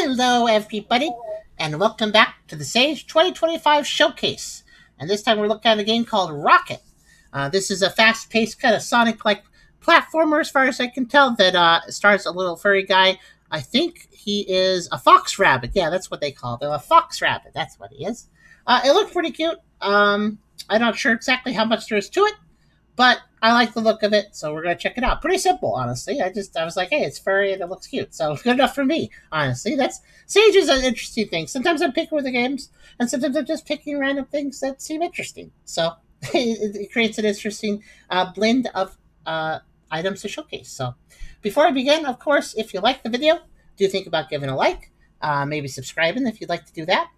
Hello, everybody, and welcome back to the Sage 2025 Showcase. And this time we're looking at a game called Rocket. This is a fast-paced kind of Sonic-like platformer, as far as I can tell, that stars a little furry guy. I think he is a fox rabbit. Yeah, that's what they call it. A fox rabbit. That's what he is. It looked pretty cute. I'm not sure exactly how much there is to it, but I like the look of it, so we're going to check it out. Pretty simple, honestly. I was like, hey, it's furry and it looks cute, so good enough for me, honestly. Sage is an interesting thing. Sometimes I'm picking with the games, and sometimes I'm just picking random things that seem interesting. So it creates an interesting blend of items to showcase. So before I begin, of course, if you like the video, do think about giving a like, maybe subscribing if you'd like to do that.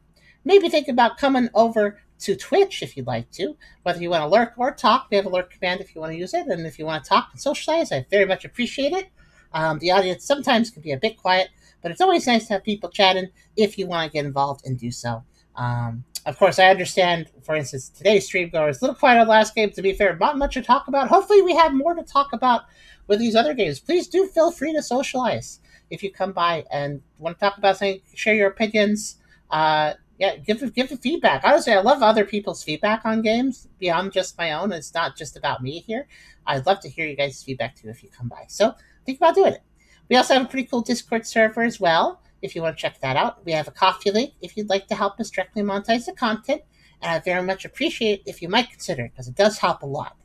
Maybe think about coming over to Twitch if you'd like to, whether you want to lurk or talk. We have a lurk command if you want to use it, and if you want to talk and socialize, I very much appreciate it. The audience sometimes can be a bit quiet, but it's always nice to have people chatting if you want to get involved and do so. Of course, I understand, for instance, today's stream goers a little quiet on the last game. To be fair, not much to talk about. Hopefully we have more to talk about with these other games. Please do feel free to socialize if you come by and want to talk about something, share your opinions. Yeah, give the feedback. Honestly, I love other people's feedback on games beyond just my own. It's not just about me here. I'd love to hear you guys' feedback too if you come by. So think about doing it. We also have a pretty cool Discord server as well, if you want to check that out. We have a coffee link if you'd like to help us directly monetize the content, and I very much appreciate it if you might consider it, because it does help a lot.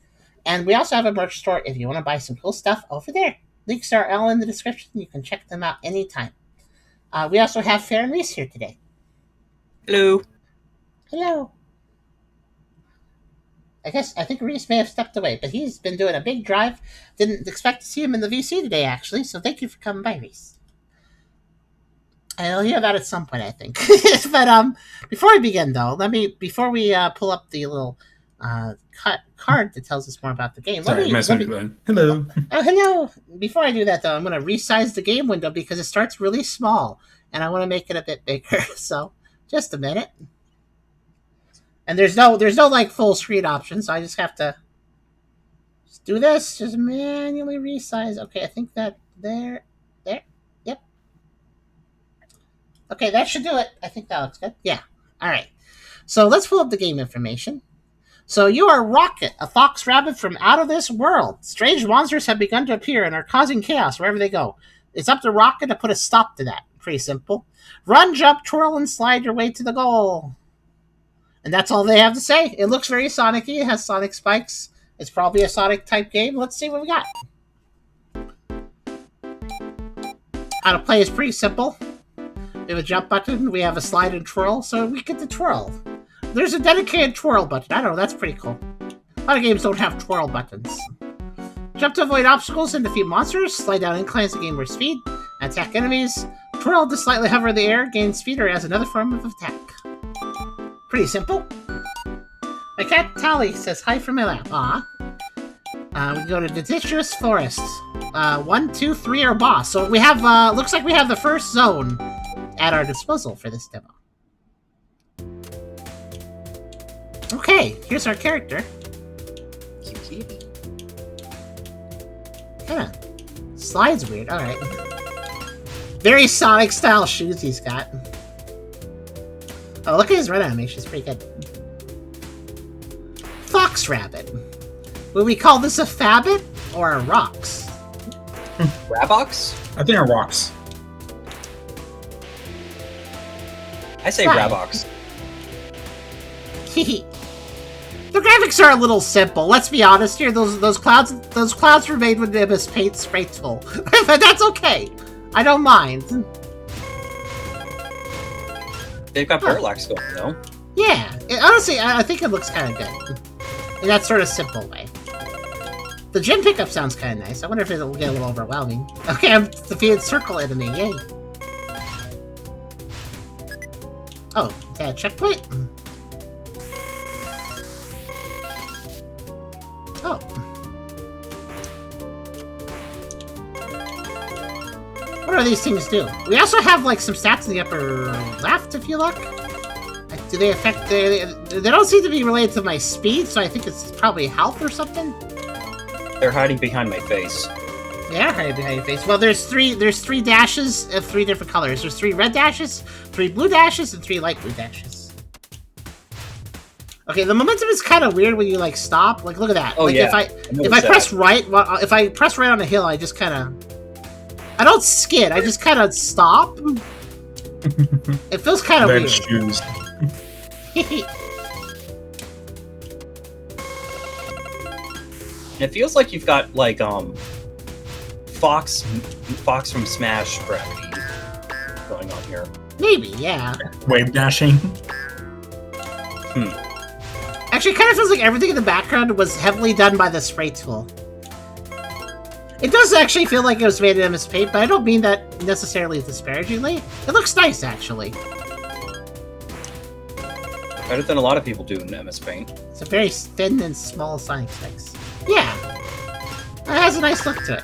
And we also have a merch store if you want to buy some cool stuff over there. Links are all in the description. You can check them out anytime. We also have Fair and Reese here today. Hello. Hello. I think Reese may have stepped away, but he's been doing a big drive. Didn't expect to see him in the VC today, actually, so thank you for coming by, Reese. I'll hear that at some point, I think. But before we begin, though, before we pull up the little card that tells us more about the game. Sorry, hello. Oh, hello. Before I do that, though, I'm going to resize the game window because it starts really small, and I want to make it a bit bigger, so just a minute. And there's no like full screen option, so I just have to just do this, just manually resize. Okay, I think that there, yep. Okay, that should do it. I think that looks good. Yeah. All right. So let's pull up the game information. So you are Rocket, a fox rabbit from out of this world. Strange monsters have begun to appear and are causing chaos wherever they go. It's up to Rocket to put a stop to that. Pretty simple. Run, jump, twirl, and slide your way to the goal. And that's all they have to say. It looks very Sonic-y. It has Sonic spikes. It's probably a Sonic-type game. Let's see what we got. How to play is pretty simple. We have a jump button. We have a slide and twirl, so we get to twirl. There's a dedicated twirl button. I don't know. That's pretty cool. A lot of games don't have twirl buttons. Jump to avoid obstacles and defeat monsters. Slide down inclines to gain more speed. Attack enemies. Twirl to slightly hover in the air, gain speed, or as another form of attack. Pretty simple. My cat Tally says hi from my lap. We go to Deciduous Forest. 1, 2, 3 are boss. So we have, looks like we have the first zone at our disposal for this demo. Okay, here's our character. Kinda slides weird, alright. Very Sonic style shoes he's got. Oh, look at his run animation, it's pretty good. Fox Rabbit. Would we call this a Fabbit or a Rox? Rabox? I think they're rocks. I say Rabox. The graphics are a little simple. Let's be honest here. Those clouds were made with Nimbus paint spray tool, but that's okay. I don't mind. They've got parallax going, though. Yeah, honestly, I think it looks kind of good in that sort of simple way. The gym pickup sounds kind of nice. I wonder if it'll get a little overwhelming. Okay, I'm defeated circle enemy. Yay! Oh, is that a checkpoint? Oh. What do these things do? We also have like some stats in the upper left, if you look. Do they affect they don't seem to be related to my speed, so I think it's probably health or something. They're hiding behind my face. Yeah, hide behind your face. Well, there's three dashes of 3 different colors. There's 3 red dashes, 3 blue dashes, and 3 light blue dashes. Okay, the momentum is kind of weird when you like stop. Like, look at that. Oh, like, yeah. if I press right, well, if I press right on a hill, I just kind of, I don't skid. I just kind of stop. It feels kind of weird. Shoes. It feels like you've got like Fox from Smash gravity going on here. Maybe, yeah. Wave dashing. Actually, it kind of feels like everything in the background was heavily done by the spray tool. It does actually feel like it was made in MS Paint, but I don't mean that necessarily disparagingly. It looks nice, actually. Better than a lot of people do in MS Paint. It's a very thin and small Sonic Spikes. Yeah. It has a nice look to it.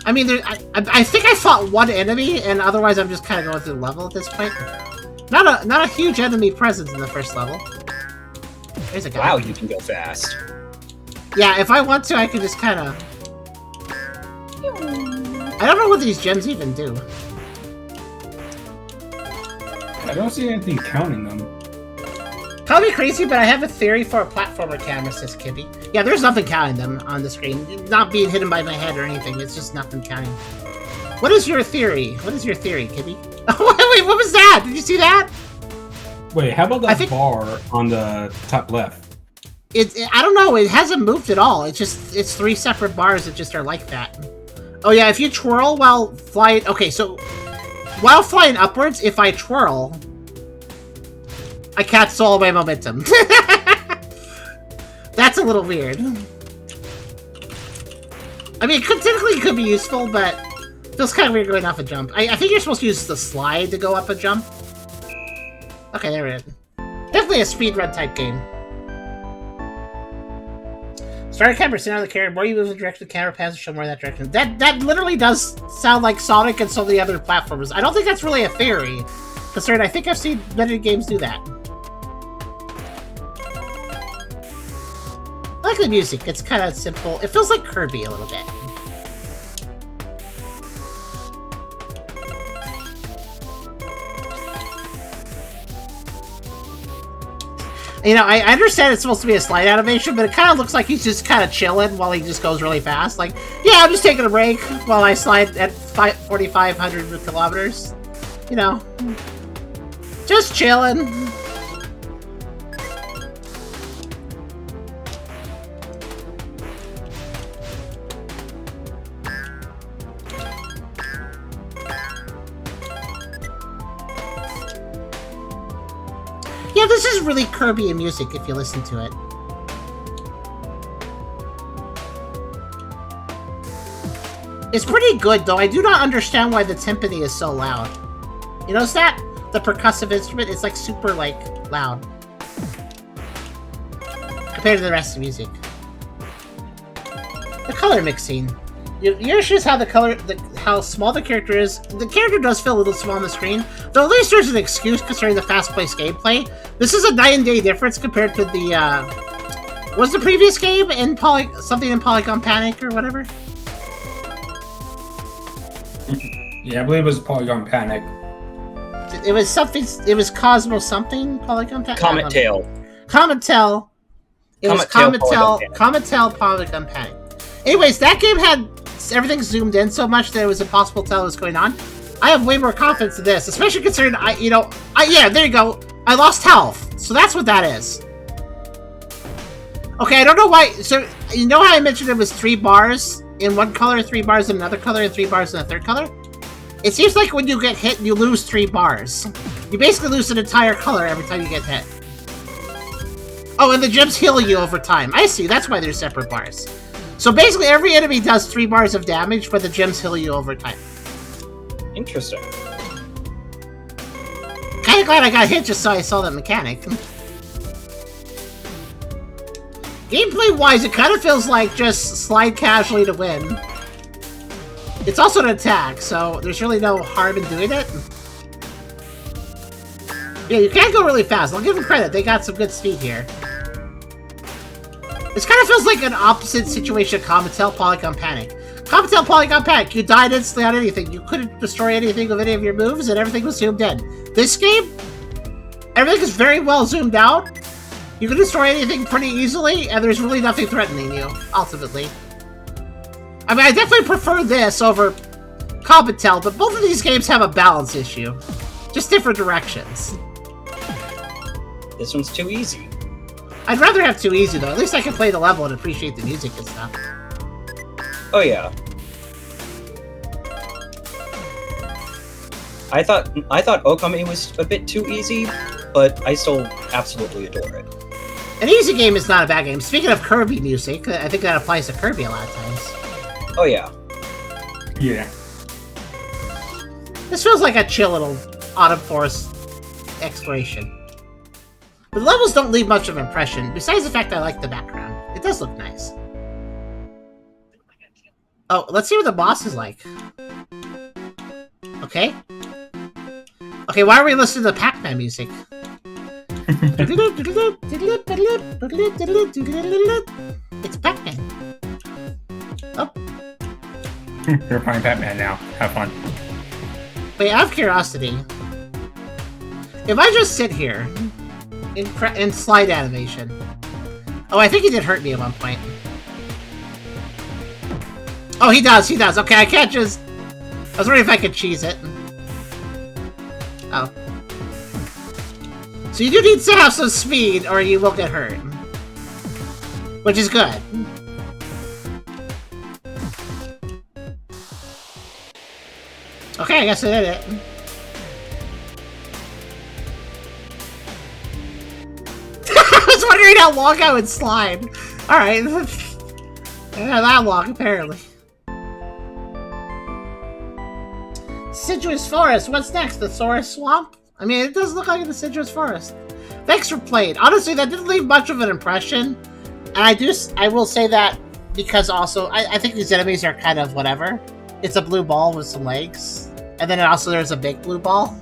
I mean, I think I fought one enemy, and otherwise I'm just kind of going through the level at this point. Not a huge enemy presence in the first level. There's a guy. Wow, you can go fast. Yeah, if I want to, I can just kind of... I don't know what these gems even do. I don't see anything counting them. Probably crazy, but I have a theory for a platformer camera, says Kibby. Yeah, there's nothing counting them on the screen. Not being hidden by my head or anything. It's just nothing counting. What is your theory? What is your theory, Kibby? Oh, wait, what was that? Did you see that? Wait, how about that bar on the top left? I don't know. It hasn't moved at all. It's 3 separate bars that just are like that. Oh yeah, if you twirl while flying... Okay, so while flying upwards, if I twirl, I cancel all my momentum. That's a little weird. I mean, technically it could be useful, but it feels kind of weird going off a jump. I think you're supposed to use the slide to go up a jump. Okay, there it is. Definitely a speedrun type game. Start a camera, sit on the camera. The more you move in the direction the camera passes, show more in that direction. That literally does sound like Sonic and so many other platformers. I don't think that's really a theory, considering I think I've seen many games do that. I like the music. It's kind of simple. It feels like Kirby a little bit. You know, I understand it's supposed to be a slide animation, but it kind of looks like he's just kind of chilling while he just goes really fast. Like, yeah, I'm just taking a break while I slide at 4,500 kilometers. You know, just chilling. Yeah, this is really Kirby music if you listen to it. It's pretty good, though. I do not understand why the timpani is so loud. You notice that? The percussive instrument is like super loud compared to the rest of the music. The color mixing. Yours shows how how small the character is. The character does feel a little small on the screen, though at least there's an excuse concerning the fast-paced gameplay. This is a night and day difference compared to the was the previous game in something in Polygon Panic or whatever? Yeah, I believe it was Polygon Panic. It was something. It was Cosmo something. Polygon Panic. Comet Tail. Comet Tail. It was Comet Tail Polygon Panic. Anyways, that game had everything zoomed in so much that it was impossible to tell what was going on. I have way more confidence in this, especially considering yeah, there you go. I lost health, so that's what that is. Okay, I don't know why. So you know how I mentioned it was 3 bars in one color, 3 bars in another color, and 3 bars in a third color? It seems like when you get hit, you lose 3 bars. You basically lose an entire color every time you get hit. Oh, and the gems heal you over time. I see. That's why they're separate bars. So basically, every enemy does 3 bars of damage, but the gems heal you over time. Interesting. Kinda glad I got hit just so I saw that mechanic. Gameplay-wise, it kind of feels like just slide casually to win. It's also an attack, so there's really no harm in doing it. Yeah, you can go really fast. I'll give them credit. They got some good speed here. This kind of feels like an opposite situation of Comet Tail Polygon Panic. Comitel Polygon Pack, you died instantly on anything. You couldn't destroy anything with any of your moves, and everything was zoomed in. This game, everything is very well zoomed out. You can destroy anything pretty easily, and there's really nothing threatening you, ultimately. I mean, I definitely prefer this over Comitel, but both of these games have a balance issue. Just different directions. This one's too easy. I'd rather have too easy, though. At least I can play the level and appreciate the music and stuff. Oh yeah. I thought Okami was a bit too easy, but I still absolutely adore it. An easy game is not a bad game. Speaking of Kirby music, I think that applies to Kirby a lot of times. Oh yeah. Yeah. This feels like a chill little Autumn Forest exploration. But the levels don't leave much of an impression, besides the fact I like the background. It does look nice. Oh, let's see what the boss is like. Okay. Okay, why are we listening to Pac-Man music? It's Pac-Man. Oh. You're playing Pac-Man now. Have fun. Wait, out of curiosity, if I just sit here in slide animation... Oh, I think he did hurt me at one point. Oh, he does. Okay, I can't just... I was wondering if I could cheese it. Oh. So you do need to have some speed, or you will get hurt. Which is good. Okay, I guess I did it. I was wondering how long I would slide. Alright. Not that long, apparently. Deciduous Forest. What's next? The Saurus Swamp? I mean, it does look like a deciduous forest. Thanks for playing. Honestly, that didn't leave much of an impression. And I will say that because also, I think these enemies are kind of whatever. It's a blue ball with some legs. And then also there's a big blue ball.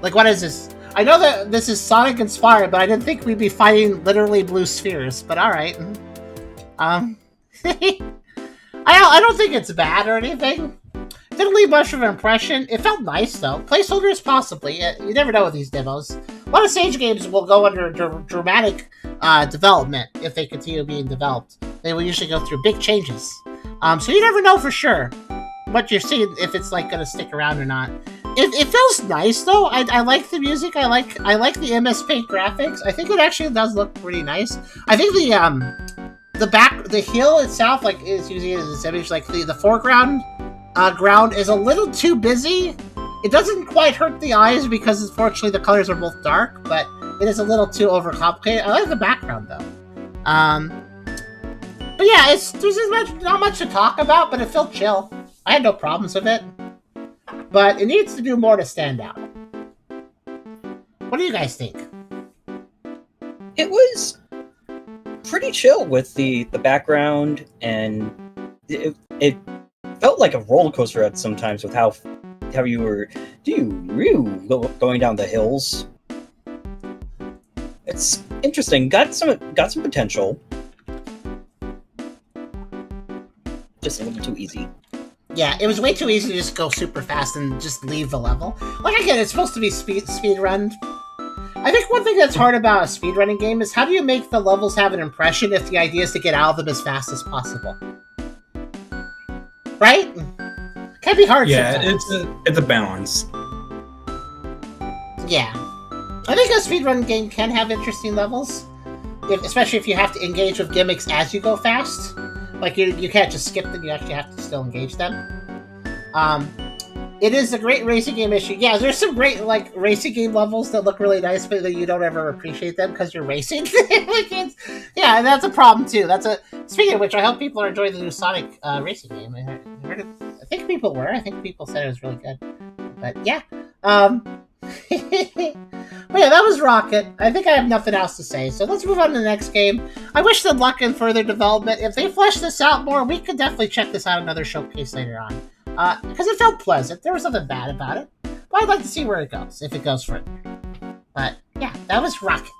Like, what is this? I know that this is Sonic inspired, but I didn't think we'd be fighting literally blue spheres. But alright. I don't think it's bad or anything. It didn't leave much of an impression. It felt nice, though. Placeholders, possibly. You never know with these demos. A lot of Sage games will go under dramatic development if they continue being developed. They will usually go through big changes. So you never know for sure what you're seeing, if it's like going to stick around or not. It feels nice, though. I like the music. I like the MS Paint graphics. I think it actually does look pretty nice. I think the hill itself, like, is using it as this image, like the foreground ground is a little too busy. It doesn't quite hurt the eyes because unfortunately the colors are both dark, but it is a little too overcomplicated. I like the background though. But yeah, there's not much to talk about, but it felt chill. I had no problems with it. But it needs to do more to stand out. What do you guys think? It was pretty chill with the background, and it felt like a roller coaster at sometimes with how you were going down the hills. It's interesting. Got some potential. Just a little too easy. Yeah, it was way too easy to just go super fast and just leave the level. Like, again, it's supposed to be speed run. I think one thing that's hard about a speedrunning game is how do you make the levels have an impression if the idea is to get out of them as fast as possible? Right? Can be hard sometimes. It's a balance. Yeah. I think a speedrun game can have interesting levels, especially if you have to engage with gimmicks as you go fast. Like, you can't just skip them, you actually have to still engage them. It is a great racing game issue. Yeah, there's some great, like, racing game levels that look really nice, but that you don't ever appreciate them because you're racing. Yeah, and that's a problem, too. Speaking of which, I hope people are enjoying the new Sonic racing game. I think people were. I think people said it was really good. But, yeah. But yeah, that was Rocket. I think I have nothing else to say, so let's move on to the next game. I wish them luck in further development. If they flesh this out more, we could definitely check this out another showcase later on. Because it felt pleasant. There was nothing bad about it. But I'd like to see where it goes, if it goes further. But yeah, that was Rocket.